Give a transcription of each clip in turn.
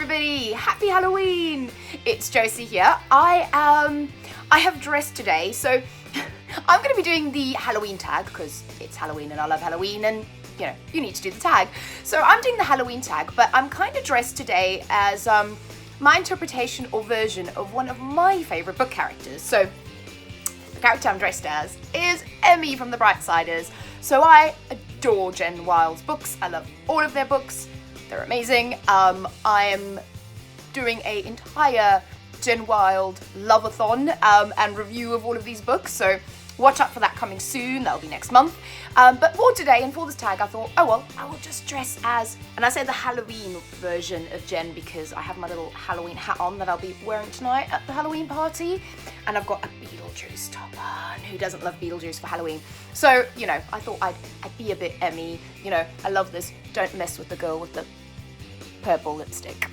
everybody, happy Halloween! It's Josie here. I have dressed today, so I'm going to be doing the Halloween tag because it's Halloween and I love Halloween and you know, you need to do the tag. So I'm doing the Halloween tag, but I'm kind of dressed today as my interpretation or version of one of my favourite book characters. So the character I'm dressed as is Emmy from The Brightsiders. So I adore Jen Wilde's books. I love all of their books. They're amazing. I am doing an entire Jen Wilde love-a-thon and review of all of these books, so watch out for that coming soon. That'll be next month. But for today and for this tag, I thought, oh well, I will just dress as, and I say the Halloween version of Jen because I have my little Halloween hat on that I'll be wearing tonight at the Halloween party, and I've got a Beetlejuice top on. Who doesn't love Beetlejuice for Halloween? So, you know, I thought I'd be a bit Emmy. You know, I love this don't mess with the girl with the purple lipstick.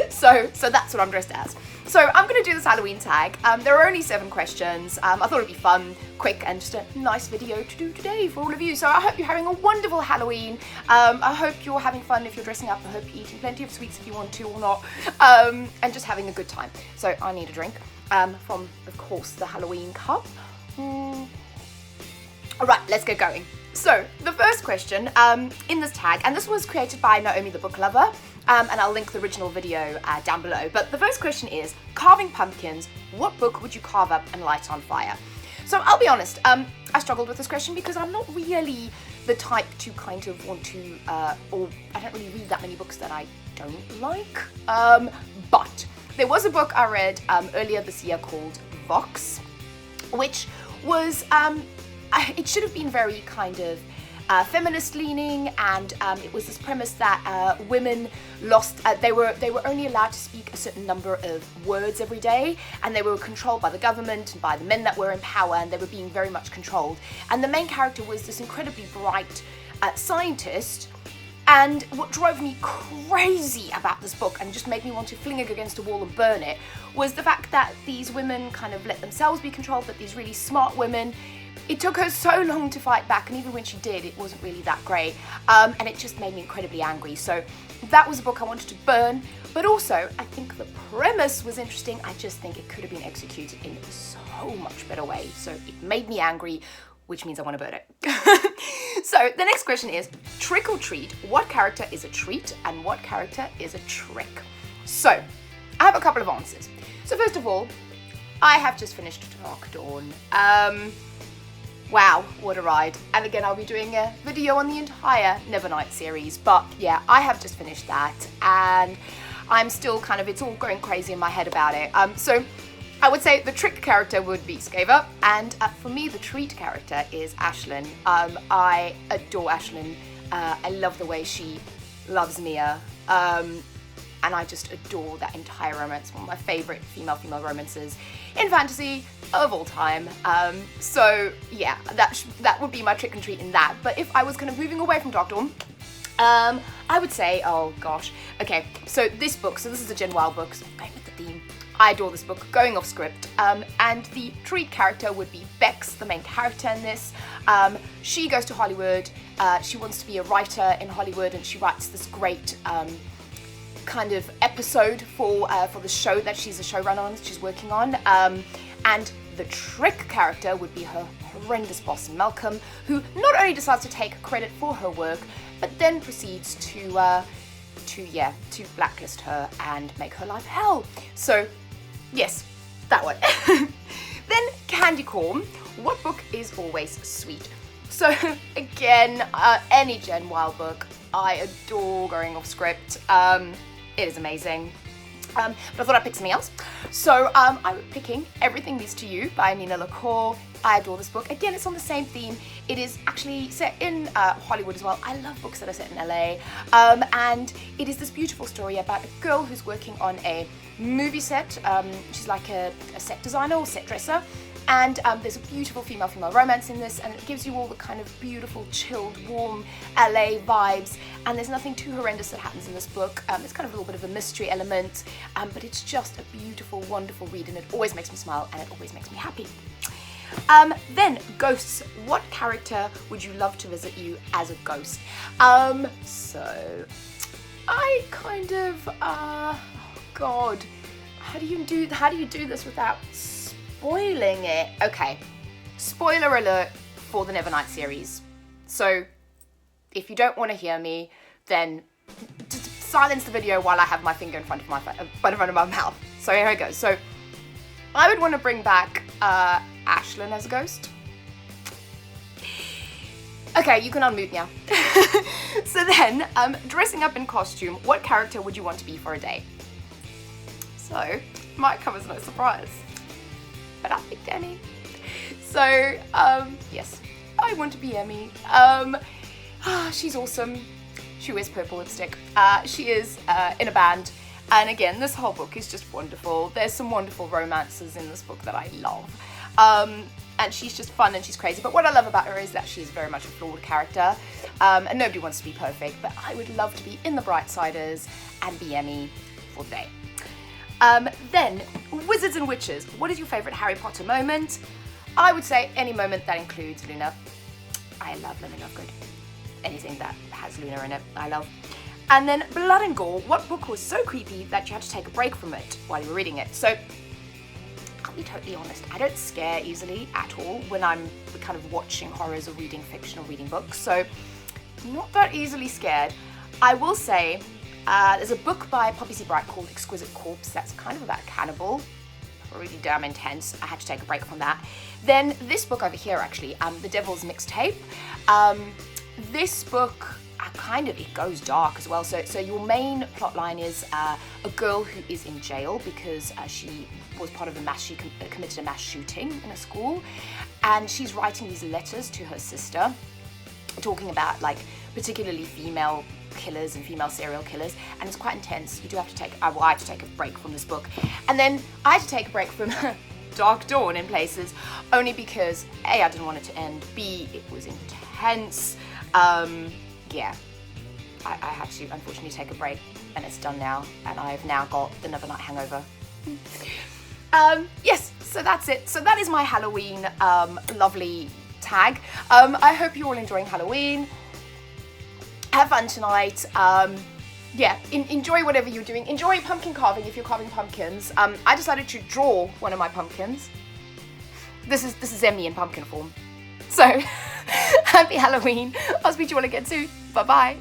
So that's what I'm dressed as. So I'm going to do this Halloween tag. There are only 7 questions. I thought it'd be fun, quick, and just a nice video to do today for all of you. So I hope you're having a wonderful Halloween. I hope you're having fun if you're dressing up. I hope you're eating plenty of sweets if you want to or not. And just having a good time. So I need a drink from, of course, the Halloween cup. All right, let's get going. So the first question in this tag, and this was created by Naomithebooklover, and I'll link the original video down below. But the first question is, carving pumpkins, what book would you carve up and light on fire? So I'll be honest, I struggled with this question because I'm not really the type to kind of want to, or I don't really read that many books that I don't like. But there was a book I read earlier this year called Vox, which was, it should have been very kind of feminist leaning, and it was this premise that women lost, they were only allowed to speak a certain number of words every day, and they were controlled by the government and by the men that were in power, and they were being very much controlled. And the main character was this incredibly bright scientist. And what drove me crazy about this book and just made me want to fling it against a wall and burn it was the fact that these women kind of let themselves be controlled, but these really smart women, it took her so long to fight back, and even when she did, it wasn't really that great. And it just made me incredibly angry. So that was a book I wanted to burn, but also I think the premise was interesting. I just think it could have been executed in so much better way. So it made me angry, which means I want to burn it. So the next question is, trick or treat, what character is a treat and what character is a trick? So I have a couple of answers. So first of all, I have just finished Dark Dawn. Wow, what a ride. And again, I'll be doing a video on the entire Nevernight series, but yeah, I have just finished that and I'm still kind of, it's all going crazy in my head about it. So I would say the trick character would be Skaver, and for me, the treat character is Ashlyn. I adore Ashlyn. I love the way she loves Mia. And I just adore that entire romance. One of my favourite female romances in fantasy of all time. So yeah, that would be my trick and treat in that. But if I was kind of moving away from Dark Dawn, I would say, oh gosh, okay, so this book, so this is a Jen Wilde book, so I'm going with the theme. I adore this book, going off script, and the treat character would be Bex, the main character in this. She goes to Hollywood, she wants to be a writer in Hollywood, and she writes this great kind of episode for the show that she's a showrunner on, that she's working on. And the trick character would be her horrendous boss, Malcolm, who not only decides to take credit for her work, but then proceeds to blacklist her and make her life hell. So yes, that one. Then Candy Corn, what book is always sweet? So again, any Jen Wilde book, I adore going off script. It is amazing. But I thought I'd pick something else. So I'm picking Everything Leads to You by Nina LaCour. I adore this book. Again, it's on the same theme. It is actually set in Hollywood as well. I love books that are set in LA. And it is this beautiful story about a girl who's working on a movie set. She's like a set designer or set dresser. And there's a beautiful female romance in this, and it gives you all the kind of beautiful, chilled, warm LA vibes. And there's nothing too horrendous that happens in this book. It's kind of a little bit of a mystery element, but it's just a beautiful, wonderful read, and it always makes me smile, and it always makes me happy. Then ghosts. What character would you love to visit you as a ghost? So I kind of, oh God, how do you do this without spoiling it? Okay, spoiler alert for the Nevernight series. So if you don't want to hear me, then just silence the video while I have my finger in front of my mouth. So here it goes. So I would want to bring back Ashlyn as a ghost. Okay, you can unmute now. So then, dressing up in costume, what character would you want to be for a day? So, might come as no surprise, but I picked Emmy. So, yes, I want to be Emmy. She's awesome. She wears purple lipstick. She is in a band. And again, this whole book is just wonderful. There's some wonderful romances in this book that I love. And she's just fun and she's crazy. But what I love about her is that she's very much a flawed character. And nobody wants to be perfect, but I would love to be in the Brightsiders and be Emmy for the day. Then, Wizards and Witches. What is your favourite Harry Potter moment? I would say any moment that includes Luna. I love Luna Lovegood. Anything that has Luna in it, I love. And then Blood and Gore. What book was so creepy that you had to take a break from it while you were reading it? So, I'll be totally honest, I don't scare easily at all when I'm kind of watching horrors or reading fiction or reading books, so not that easily scared. I will say, there's a book by Poppy C. Bright called Exquisite Corpse that's kind of about a cannibal, really damn intense. I had to take a break from that. Then this book over here actually, The Devil's Mixtape. This book, it goes dark as well. So your main plot line is a girl who is in jail because she was part of she committed a mass shooting in a school, and she's writing these letters to her sister talking about like particularly female killers and female serial killers, and it's quite intense. You do have to take, I had to take a break from this book, and then I had to take a break from Dark Dawn in places, only because A, I didn't want it to end, B, it was intense. Yeah, I had to unfortunately take a break, and it's done now, and I've now got the Nevernight hangover. Yes, so that's it. So that is my Halloween lovely tag. I hope you're all enjoying Halloween. Have fun tonight. Yeah, enjoy whatever you're doing. Enjoy pumpkin carving if you're carving pumpkins. I decided to draw one of my pumpkins. This is Emmy in pumpkin form. So, happy Halloween. I'll speak to you all again soon. Bye-bye.